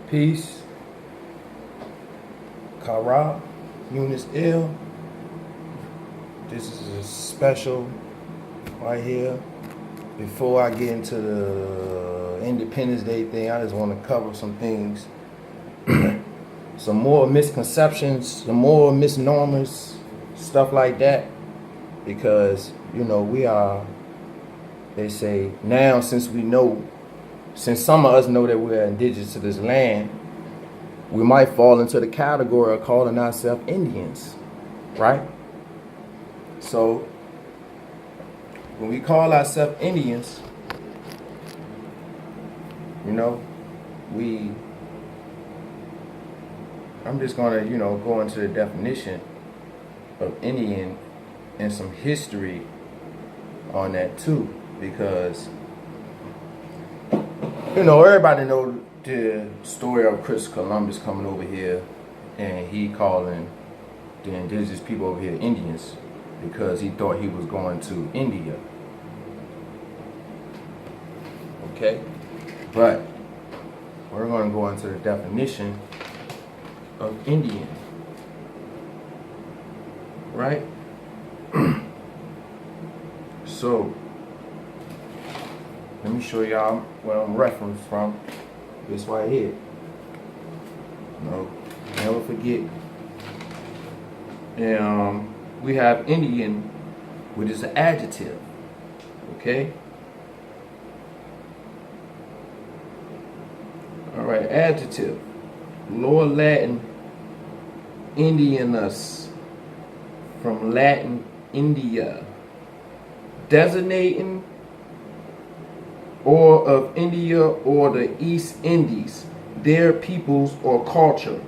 Peace. Kara, Eunice Ill. This is a special right here. Before I get into the Independence Day thing, I just want to cover some things. Some more misconceptions, some more misnomers, stuff like that. Because, they say now since some of us know that we're indigenous to this land, we might fall into the category of calling ourselves Indians, right? So when we call ourselves Indians, I'm just gonna, go into the definition of Indian and some history on that too, because everybody know the story of Chris Columbus coming over here and he calling the indigenous people over here Indians because he thought he was going to India. Okay? But we're going to go into the definition of Indian. Right? So, let me show y'all where I'm referenced from. This right here. Never forget. And we have Indian, which is an adjective. Okay? Alright, adjective. Lower Latin, Indianus. From Latin, India. Designating or of India or the East Indies, their peoples or culture.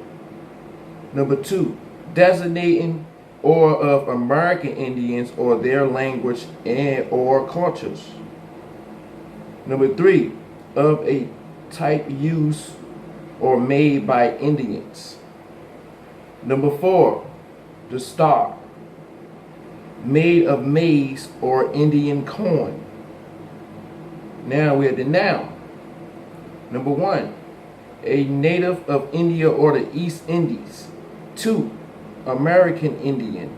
Number 2, designating or of American Indians or their language and or cultures. Number 3, of a type used or made by Indians. Number 4, the star, made of maize or Indian corn. Now we're at the noun. Number 1, a native of India or the East Indies. 2, American Indian.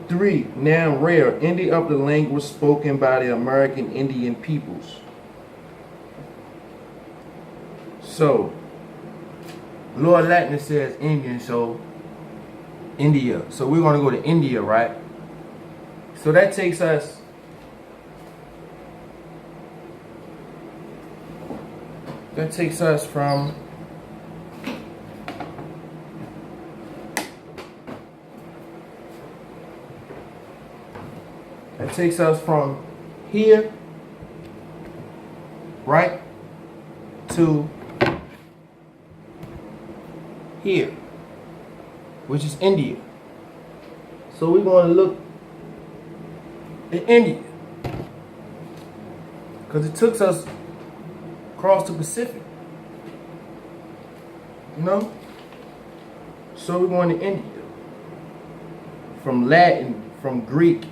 3, noun rare, any of the language spoken by the American Indian peoples. So, Lower Latin says Indian, so India. So we're going to go to India, right? So that takes us from here, right, to here, which is India. So we're going to look at India because it took us across the Pacific, So we're going to India. From Latin, from Greek,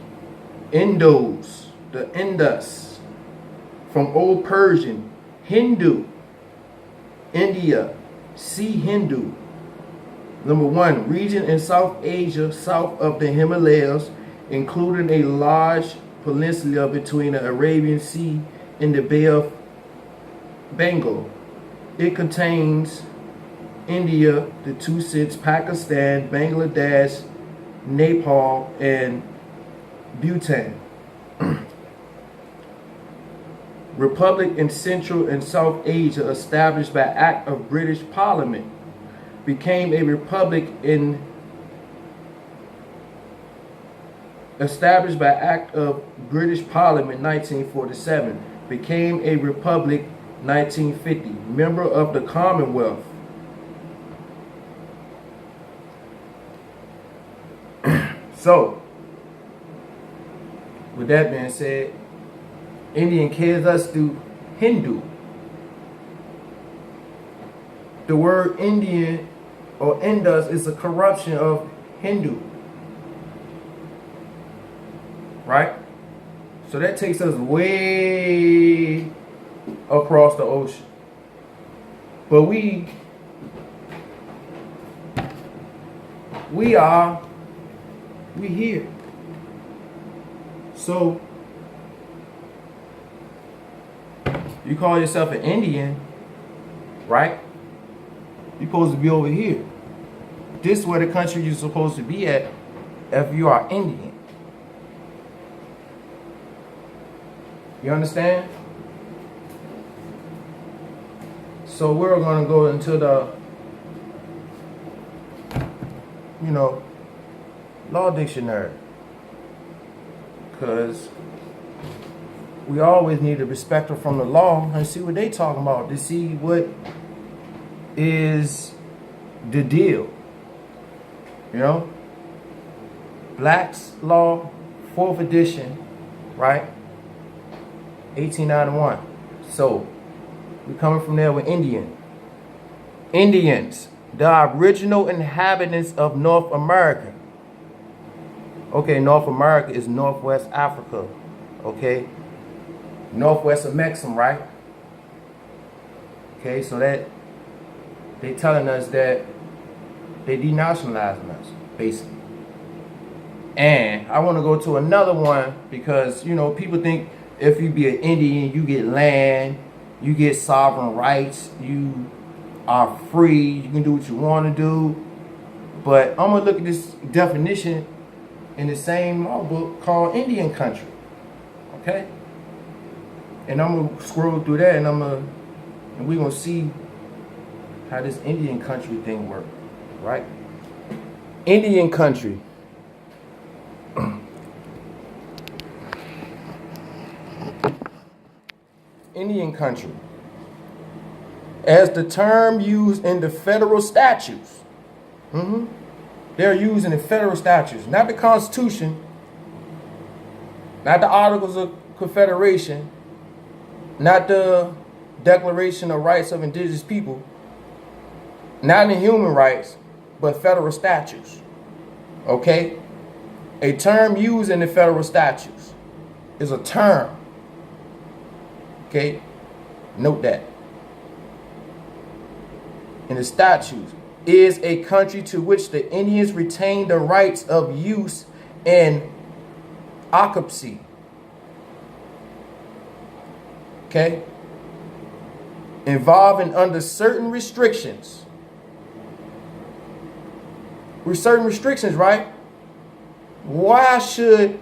Indos, the Indus. From Old Persian, Hindu, India, see Hindu. Number 1, region in South Asia, south of the Himalayas, including a large peninsula between the Arabian Sea and the Bay of Bengal. It contains India, the 2 states, Pakistan, Bangladesh, Nepal, and Bhutan. Republic in Central and South Asia, established by Act of British Parliament, became a republic in established by Act of British Parliament 1947, became a republic 1950, member of the Commonwealth. So, with that being said, Indian carries us through Hindu. The word Indian or Indus is a corruption of Hindu. Right? So that takes us way across the ocean. But we here. So you call yourself an Indian, right? You're supposed to be over here. This is where the country you're supposed to be at if you are Indian. You understand? So we're going to go into the, law dictionary. Because we always need to respect her from the law and see what they talking about, to see what is the deal. Black's Law, 4th edition, right? 1891. So we're coming from there with Indian. Indians, the original inhabitants of North America. Okay, North America is Northwest Africa. Okay, Northwest of Mexico, right? Okay, so that they telling us that they denationalizing us, basically. And I want to go to another one because, people think if you be an Indian, you get land, you get sovereign rights, you are free, you can do what you want to do. But I'm going to look at this definition in the same law book called Indian country. Okay? And I'm going to scroll through that and we're going to see how this Indian country thing works, right? Indian country. Indian country. As the term used in the federal statutes. They're used in the federal statutes, not the Constitution, not the Articles of Confederation, not the Declaration of Rights of Indigenous People, not in human rights, but federal statutes. Okay? A term used in the federal statutes is a term. Okay? Note that. In the statutes, is a country to which the Indians retain the rights of use and occupancy. Okay? Involving under certain restrictions. With certain restrictions, right? Why should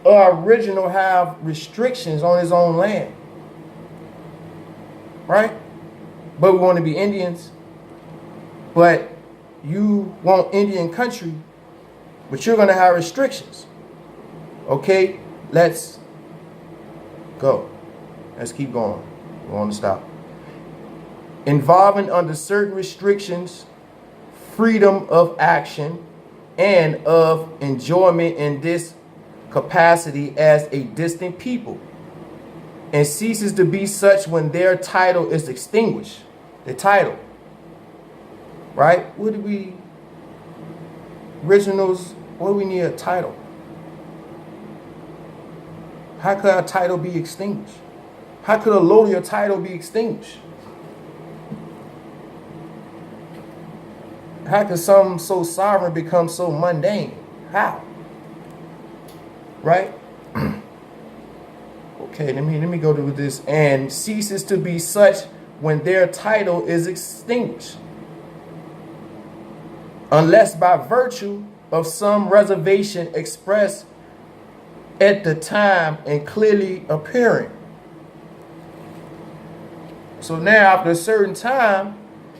an original have restrictions on his own land? Right? But we want to be Indians. But you want Indian country, but you're going to have restrictions. Okay, let's go. Let's keep going. We want to stop. Involving under certain restrictions, freedom of action, and of enjoyment in this capacity as a distinct people, and ceases to be such when their title is extinguished. The title. Right? What do we, originals, what do we need a title? How could our title be extinguished? How could a lawyer title be extinguished? How could something so sovereign become so mundane? How? Right? Okay, let me go to this. And ceases to be such when their title is extinguished, unless by virtue of some reservation expressed at the time and clearly appearing. So now, after a certain time,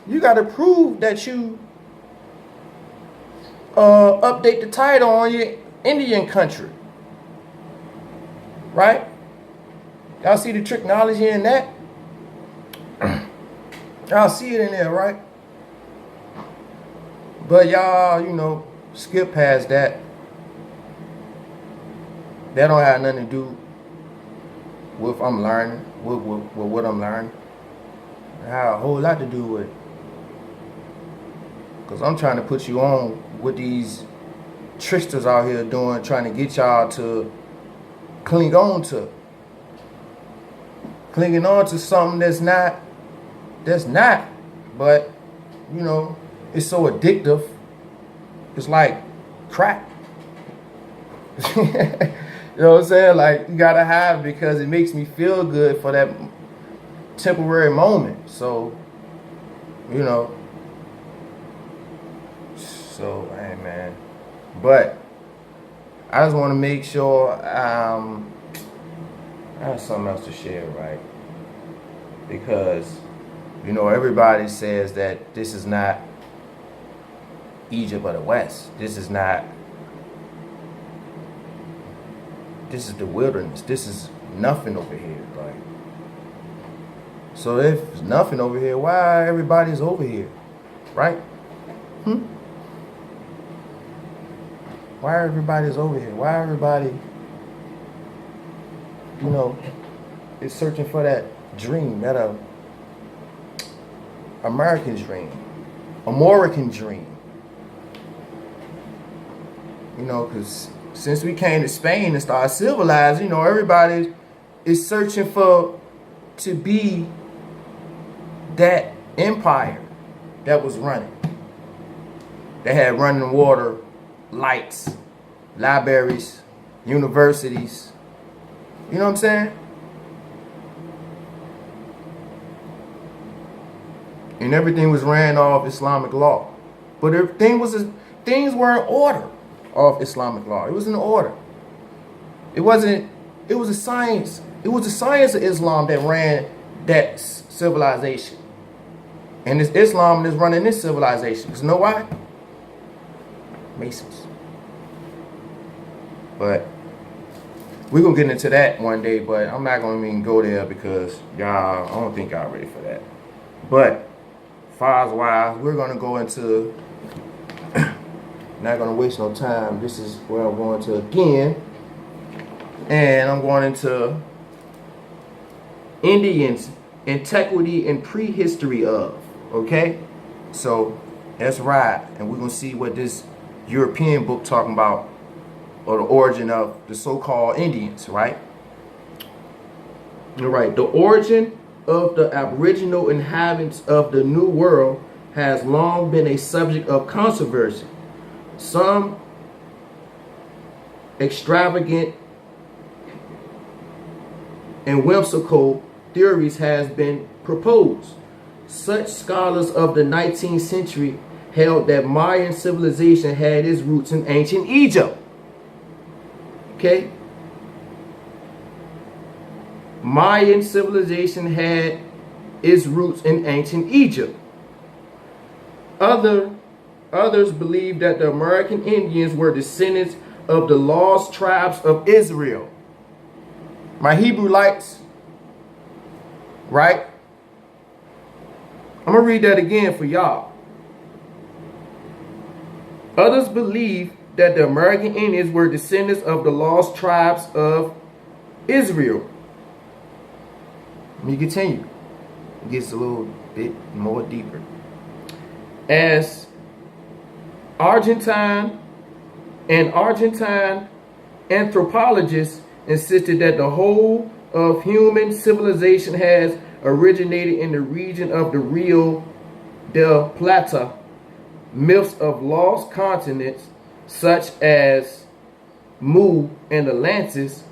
you got to prove that you update the title on your Indian country. Right? Y'all see the technology in that? Y'all see it in there, right? But y'all, skip past that. That don't have nothing to do with I'm learning, with what I'm learning. It have a whole lot to do with it. Because I'm trying to put you on what these tricksters out here doing, trying to get y'all to cling on to. Clinging on to something that's not that's not. But, you know, it's so addictive. It's like crack. You know what I'm saying? Like, you gotta have it because it makes me feel good for that temporary moment. So, you know. So, hey, man. But I just want to make sure I have something else to share, right? Because, you know, everybody says that this is not Egypt of the West. This is not. This is the wilderness. This is nothing over here. Like, so if there's nothing over here, why everybody's over here, right? Why everybody's over here? Why everybody, you know, is searching for that dream, that American dream, American dream. You know, because since we came to Spain and started civilized, you know, everybody is searching to be that empire that was running. They had running water, lights, libraries, universities. You know what I'm saying? And everything was ran off Islamic law. But things were in order of Islamic law. It was in order. It was a science. It was the science of Islam that ran that civilization. And it's Islam that's running this civilization. Because you know why? Masons. But we're going to get into that one day, but I'm not going to even go there because y'all, I don't think y'all ready for that. But wise, we're going to go into, not going to waste no time. This is where I'm going to again. And I'm going into Indians, antiquity and prehistory of. Okay? So let's ride. And we're going to see what this European book talking about, or the origin of the so-called Indians, right? All right. The origin of the aboriginal inhabitants of the New World has long been a subject of controversy. Some extravagant and whimsical theories has been proposed. Such scholars of the 19th century held that Mayan civilization had its roots in ancient Egypt. Okay? Mayan civilization had its roots in ancient Egypt. Others believe that the American Indians were descendants of the lost tribes of Israel. My Hebrewites, right? I'm going to read that again for y'all. Others believe that the American Indians were descendants of the lost tribes of Israel. Let me continue. It gets a little bit more deeper. As Argentine anthropologists insisted that the whole of human civilization has originated in the region of the Rio del Plata. Myths of lost continents such as Mu and Atlantis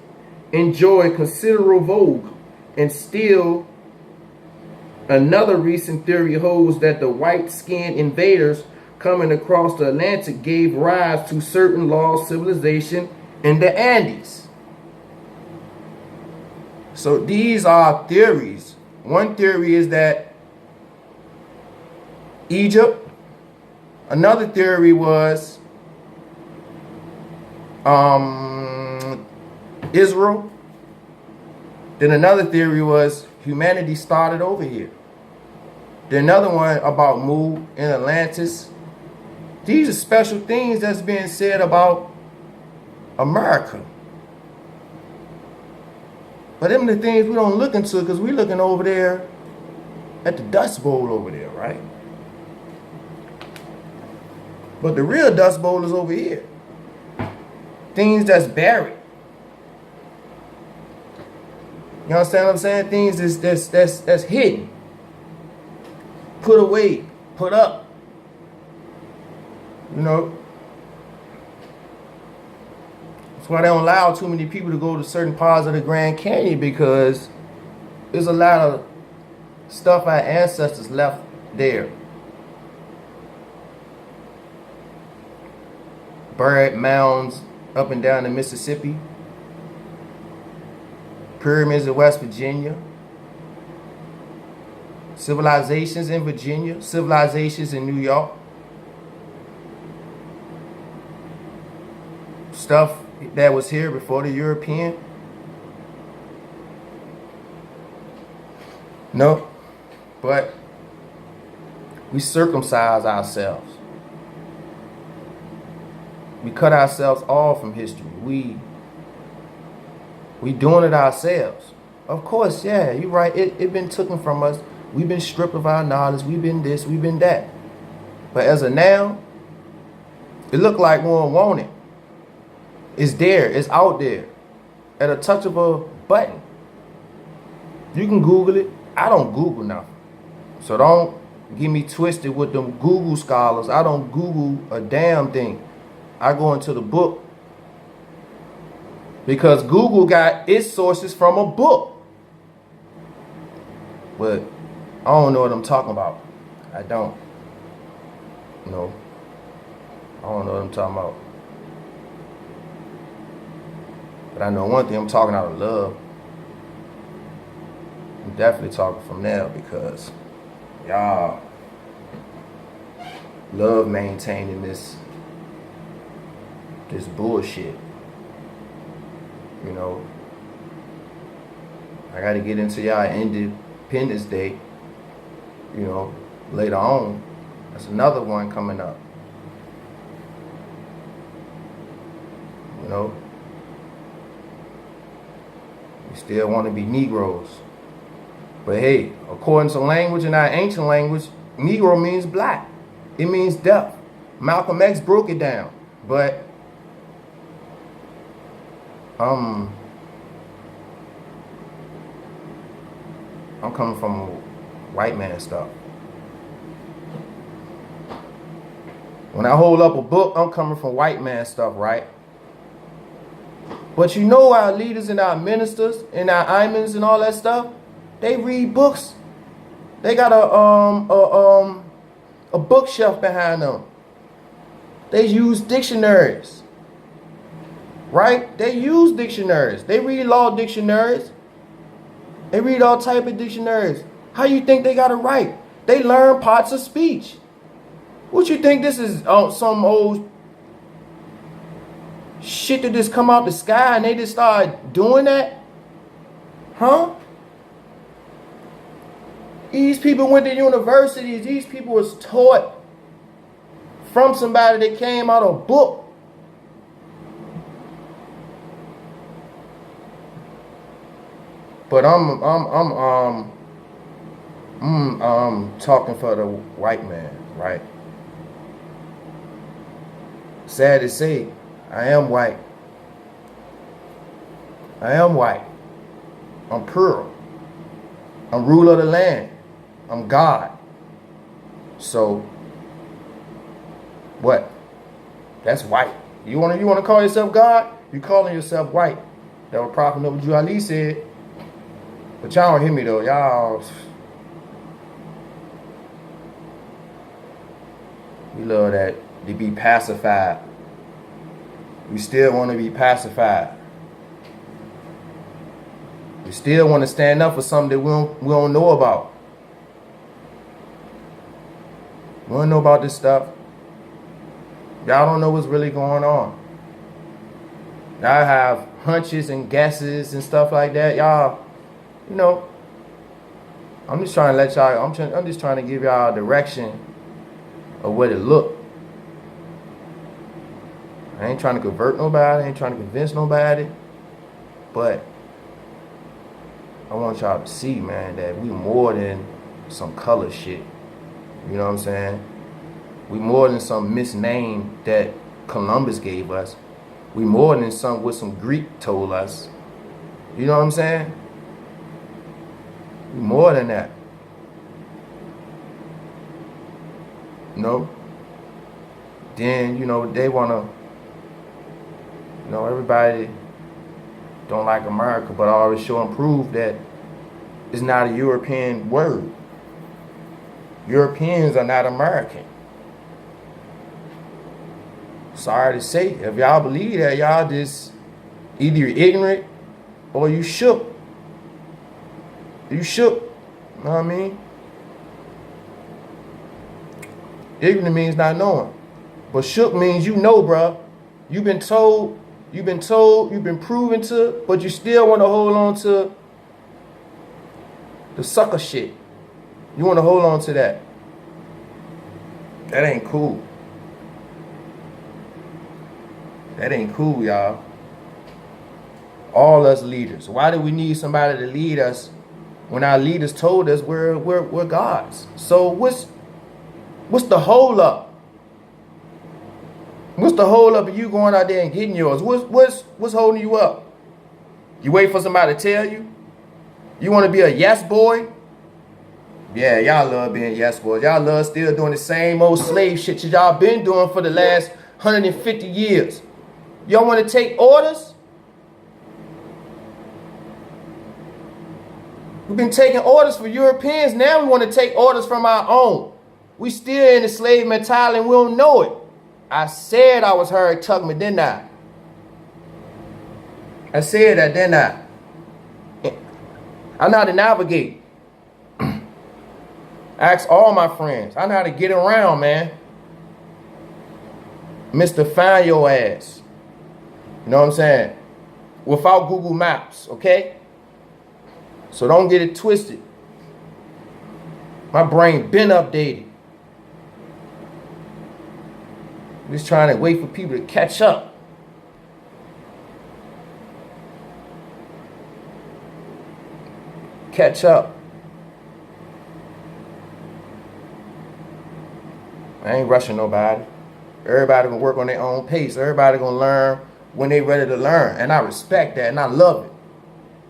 enjoy considerable vogue, and still another recent theory holds that the white-skinned invaders coming across the Atlantic gave rise to certain lost civilization in the Andes. So these are theories. One theory is that Egypt. Another theory was Israel. Then another theory was humanity started over here. Then another one about Mu and Atlantis. These are special things that's being said about America. But them are the things we don't look into because we're looking over there at the Dust Bowl over there, right? But the real Dust Bowl is over here. Things that's buried. You understand what I'm saying? Things that's hidden. put away, put up. You know, that's why they don't allow too many people to go to certain parts of the Grand Canyon, because there's a lot of stuff our ancestors left there. Buried mounds up and down the Mississippi, pyramids in West Virginia, civilizations in Virginia, civilizations in New York, stuff that was here before the European. No, but we circumcise ourselves. We cut ourselves off from history. We doing it ourselves. Of course, yeah, you're right. It been taken from us. We've been stripped of our knowledge. We've been this, we've been that. But as of now, it look like we don't want it. It's there. It's out there. At a touch of a button. You can Google it. I don't Google nothing. So don't get me twisted with them Google scholars. I don't Google a damn thing. I go into the book, because Google got its sources from a book. But I don't know what I'm talking about. I don't. No. I don't know what I'm talking about. But I know one thing, I'm talking out of love. I'm definitely talking from there, because y'all love maintaining this bullshit. You know, I gotta get into y'all Independence Day, you know, later on. That's another one coming up. You know, we still want to be Negroes. But hey, according to language, in our ancient language, Negro means black. It means deaf. Malcolm X broke it down. But I'm coming from white man stuff. When I hold up a book, I'm coming from white man stuff, right? But you know, our leaders and our ministers and our imams and all that stuff, they read books. They got a bookshelf behind them. They use dictionaries. Right? They use dictionaries. They read law dictionaries. They read all type of dictionaries. How you think they got it right? They learn parts of speech. What you think this is, some old shit that just come out the sky and they just start doing that? Huh? These people went to universities. These people was taught from somebody that came out of a book. But I'm talking for the white man, right? Sad to say, I am white. I am white. I'm pure. I'm ruler of the land. I'm God. So what? That's white. You wanna call yourself God? You calling yourself white. That what Prophet Noble Ali said. But y'all don't hear me though. Y'all, we love that to be pacified. We still want to be pacified. We still want to stand up for something that we don't know about. We don't know about this stuff. Y'all don't know what's really going on. Y'all have hunches and guesses and stuff like that. Y'all, you know, I'm just trying to let y'all, I'm just trying to give y'all a direction of what it look. I ain't trying to convert nobody, I ain't trying to convince nobody, but I want y'all to see, man, that we more than some color shit. You know what I'm saying? We more than some misname that Columbus gave us. We more than what some Greek told us. You know what I'm saying? We more than that. You know, then they wanna, everybody don't like America, but I always show and prove that it's not a European word. Europeans are not American. Sorry to say, if y'all believe that, y'all just either you're ignorant or you shook. You shook. You know what I mean? Ignorant means not knowing. But shook means you know, bruh. You've been told, you've been proven to, but you still want to hold on to the sucker shit. You want to hold on to that. That ain't cool. That ain't cool, y'all. All us leaders. Why do we need somebody to lead us when our leaders told us we're gods? So what's the hold up? What's the hold up of you going out there and getting yours? What's holding you up? You wait for somebody to tell you? You want to be a yes boy? Yeah, y'all love being yes boys. Y'all love still doing the same old slave shit that y'all been doing for the last 150 years. Y'all want to take orders? We've been taking orders for Europeans. Now we want to take orders from our own. We still in the slave mentality and we don't know it. I said I was Harry Tubman, didn't I? I said that, didn't I? I know how to navigate. Ask all my friends. I know how to get around, man. Mr. Find Your Ass. You know what I'm saying? Without Google Maps, okay? So don't get it twisted. My brain been updated. Just trying to wait for people to catch up. Catch up. I ain't rushing nobody. Everybody gonna work on their own pace. Everybody gonna learn when they ready to learn. And I respect that and I love it.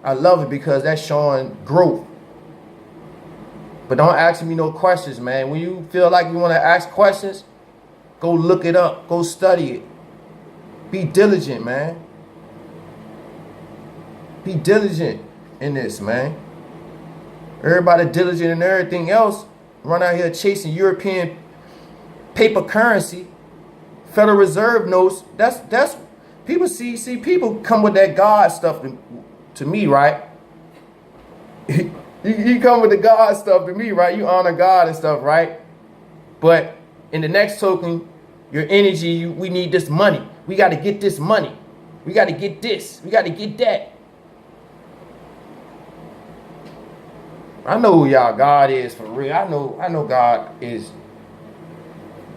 I love it because that's showing growth. But don't ask me no questions, man. When you feel like you want to ask questions, go look it up. Go study it. Be diligent, man. Be diligent in this, man. Everybody diligent in everything else. Run out here chasing European paper currency, Federal Reserve notes. That's people see people come with that God stuff to me, right? you come with the God stuff to me, right? You honor God and stuff, right? But in the next token, your energy, we need this money. We got to get this money. We got to get this. We got to get that. I know who y'all God is for real. I know God is.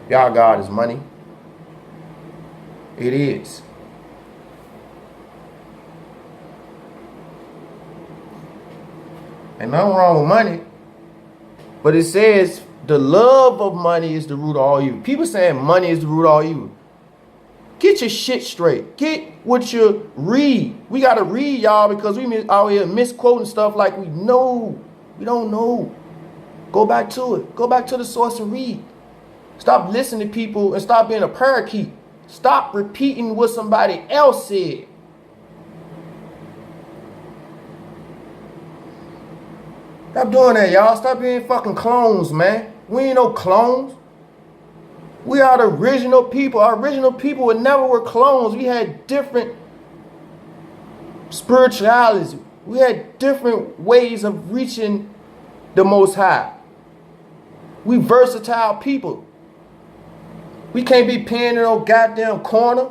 Y'all God is money. It is. Ain't nothing wrong with money. But it says the love of money is the root of all evil. People saying money is the root of all evil. Get your shit straight. Get what you read. We got to read, y'all, because we out here misquoting stuff like we know. We don't know. Go back to it. Go back to the source and read. Stop listening to people and stop being a parakeet. Stop repeating what somebody else said. Stop doing that, y'all. Stop being fucking clones, man. We ain't no clones. We are the original people. Our original people were never clones. We had different spiritualities. We had different ways of reaching the Most High. We versatile people. We can't be pinned in no goddamn corner.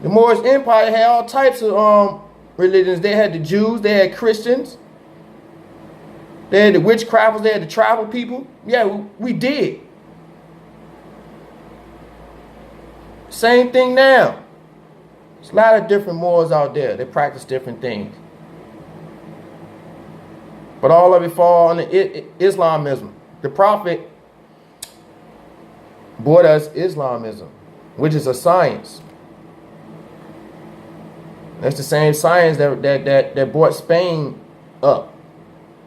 The Moorish Empire had all types of religions. They had the Jews, they had Christians, they had the witchcrafters, they had the tribal people. Yeah, we did. Same thing now. There's a lot of different Moors out there. They practice different things. But all of it fall under Islamism. The Prophet brought us Islamism, which is a science. That's the same science that brought Spain up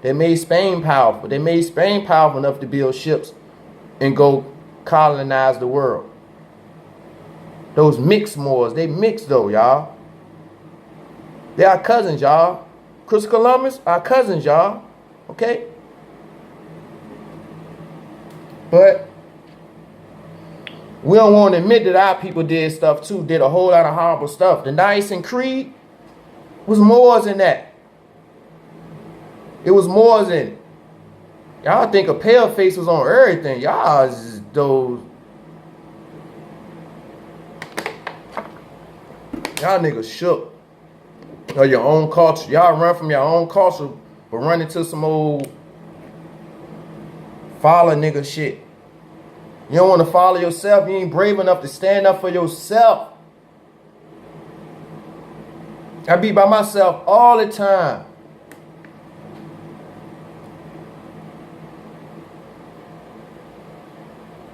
They made Spain powerful. They made Spain powerful enough to build ships and go colonize the world. Those mixed Moors, they mixed though, y'all. They are cousins, y'all. Christopher Columbus, our cousins, y'all. Okay? But we don't want to admit that our people did stuff too, did a whole lot of horrible stuff. The Nicene Creed was Moors in that. It was Moors in it. Y'all think a pale face was on everything. Y'all is those. Y'all niggas shook. Or your own culture. Y'all run from your own culture, but run into some old follow nigga shit. You don't want to follow yourself. You ain't brave enough to stand up for yourself. I be by myself all the time.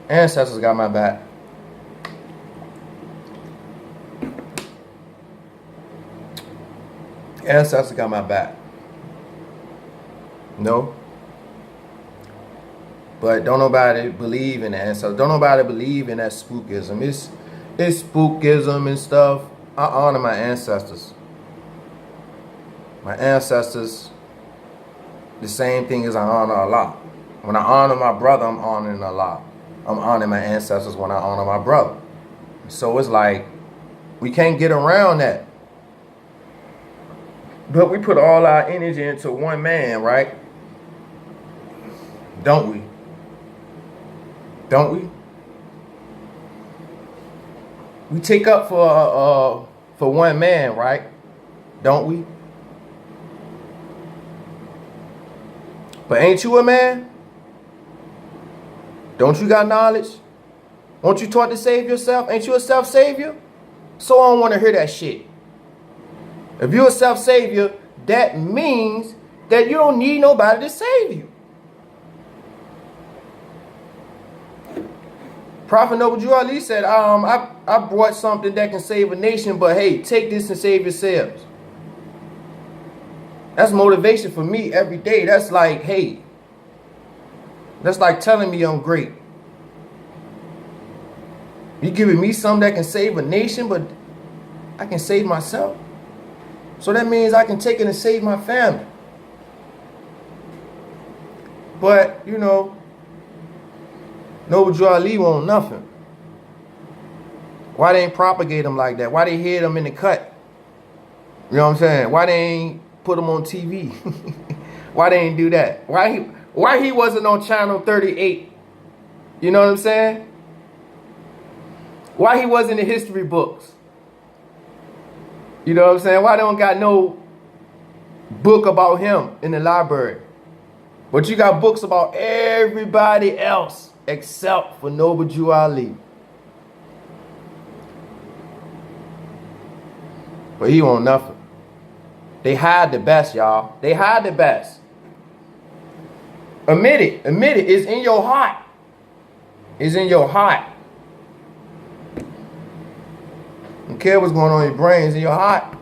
Ancestors got my back. Ancestors got my back. No. But don't nobody believe in the ancestors. Don't nobody believe in that spookism. It's spookism and stuff. I honor my ancestors. My ancestors, the same thing as I honor Allah. When I honor my brother, I'm honoring Allah. I'm honoring my ancestors when I honor my brother. So it's like, we can't get around that. But we put all our energy into one man, right? Don't we? Don't we? We take up for one man, right? Don't we? But ain't you a man? Don't you got knowledge? Won't you taught to save yourself? Ain't you a self-savior? So I don't want to hear that shit. If you're a self-savior, that means that you don't need nobody to save you. Prophet Noble Drew Ali said, I brought something that can save a nation, but hey, take this and save yourselves. That's motivation for me every day. That's like, hey, that's like telling me I'm great. You giving me something that can save a nation, but I can save myself. So that means I can take it and save my family. But, you know, Noble Drew Ali won't nothing. Why they ain't propagate them like that? Why they hid them in the cut? You know what I'm saying? Why they ain't put them on TV? Why they ain't do that? Why he wasn't on channel 38? You know what I'm saying? Why he wasn't in the history books? You know what I'm saying? Why they don't got no book about him in the library? But you got books about everybody else except for Noble Drew Ali. But he won't nothing. They hide the best, y'all. They hide the best. Admit it. Admit it. It's in your heart. It's in your heart. Don't care what's going on in your brain. It's in your heart.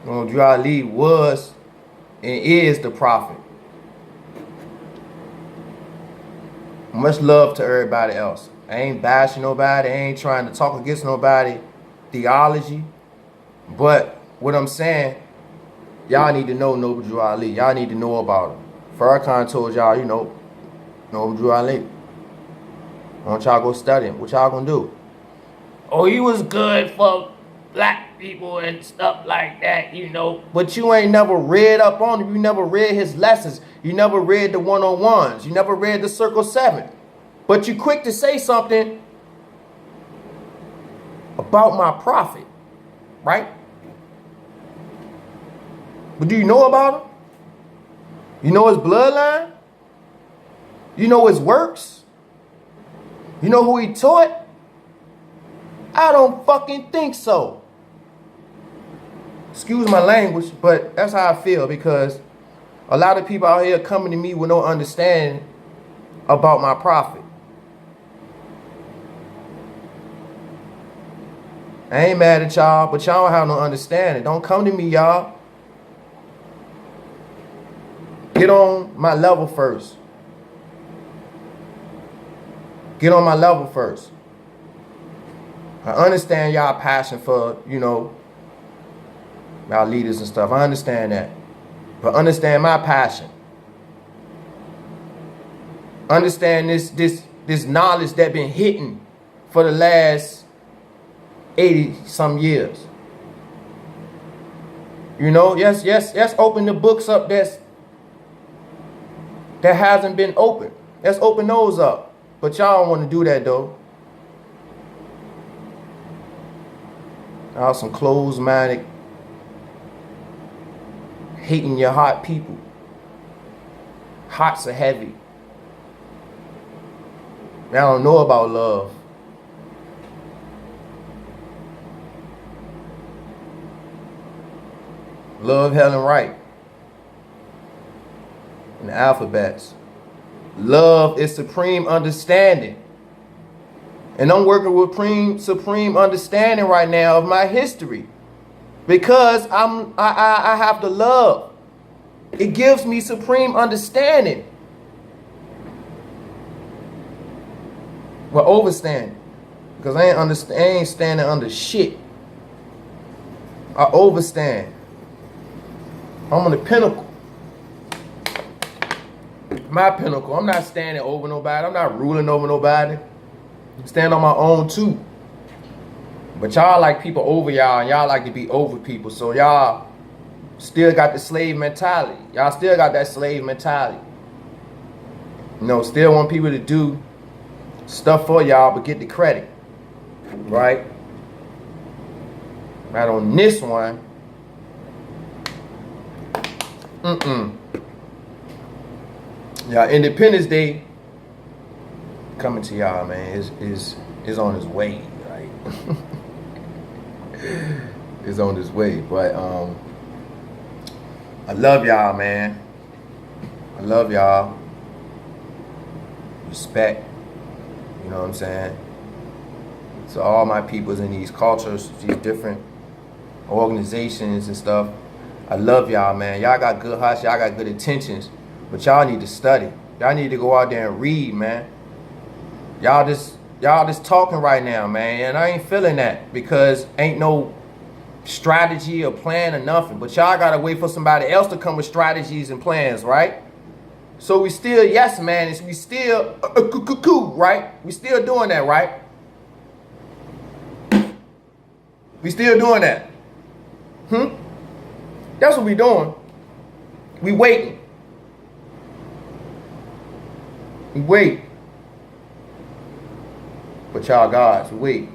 Noble Drew Ali was and is the prophet. Much love to everybody else. I ain't bashing nobody. I ain't trying to talk against nobody theology. But what I'm saying, y'all need to know Noble Drew Ali. Y'all need to know about him. Farrakhan told y'all, you know, Noble Drew Ali. Why don't y'all go study him? What y'all gonna do? Oh, he was good for black people and stuff like that, you know. But you ain't never read up on him. You never read his lessons. You never read the one-on-ones. You never read the Circle 7. But you quick to say something about my prophet, right? But do you know about him? You know his bloodline? You know his works? You know who he taught? I don't fucking think so. Excuse my language, but that's how I feel, because a lot of people out here coming to me with no understanding about my prophet. I ain't mad at y'all, but y'all don't have no understanding. Don't come to me, y'all. Get on my level first. Get on my level first. I understand y'all passion for, you know, y'all leaders and stuff. I understand that. But understand my passion. Understand this knowledge that been hitting for the last 80 some years. You know, yes, open the books up that hasn't been opened. Let's open those up. But y'all don't want to do that though. Y'all some closed-minded, hating your heart people. Hearts are heavy. Y'all don't know about love. Love, hell, and right. In the alphabets. Love is supreme understanding. And I'm working with supreme understanding right now of my history. Because I have to love. It gives me supreme understanding. Well, overstanding. Because I ain't standing under shit. I overstand. I'm on the pinnacle. My pinnacle. I'm not standing over nobody. I'm not ruling over nobody. I'm standing on my own too. But y'all like people over y'all, and y'all like to be over people. So y'all still got the slave mentality. Y'all still got that slave mentality. You know, still want people to do stuff for y'all, but get the credit. Right? Right on this one. Y'all, Independence Day coming to y'all, man. Is on its way, right? It's on its way. But I love y'all, man. I love y'all. Respect. You know what I'm saying? So all my peoples in these cultures, these different organizations and stuff, I love y'all, man. Y'all got good hearts, y'all got good intentions, but y'all need to study. Y'all need to go out there and read, man. Y'all just talking right now, man, and I ain't feeling that because ain't no strategy or plan or nothing. But y'all gotta wait for somebody else to come with strategies and plans, right? So we still yes, man. We still right? We still doing that, right? We still doing that. That's what we doing. We waiting. We wait. But y'all gods, we wait.